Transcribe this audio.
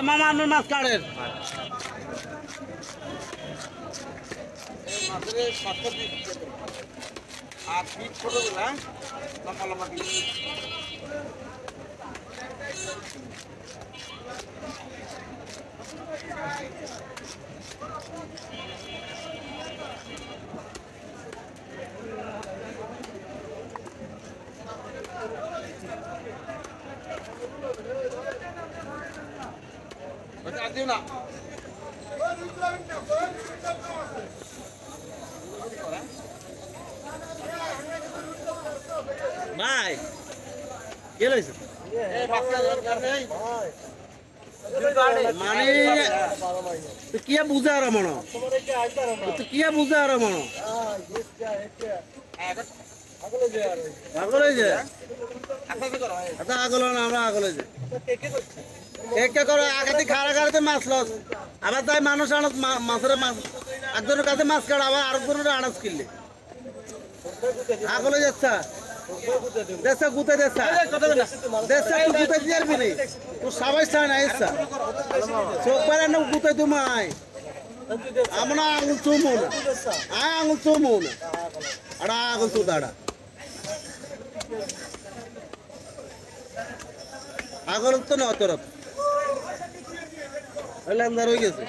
মামা আপনার মাছ কাটেন আর পিঠ ছোটগুলা লম্বা লম্বা পিঠ দিও না ভাই কে লইছে মানে তুই কি বুঝে আর মন তুই কি বুঝে আর মন আগলে যে আচ্ছা আগল না আমরা আগলে যে কে করে আগাতে খাড়া খাড়াতে মাছ লস আবার তাই মানুষ আনাস মাছের মাছ একজনের কাছে মাছ কাটা আবার আরেকজনের আনাজ কিনলে আগলে যাচ্ছা দেশা গুতে দেশা দেশা তুই গুতে দিয়ে আসবি নি তুই সবাই চায় না ইচ্ছা চোখ পারে না গুতে তোমায় আমরা আঙুল চুমুন আঙুল চুমুন আড়া আঙুল চু দাঁড়া আগল তো না তোর লেনদার হয়ে গেছে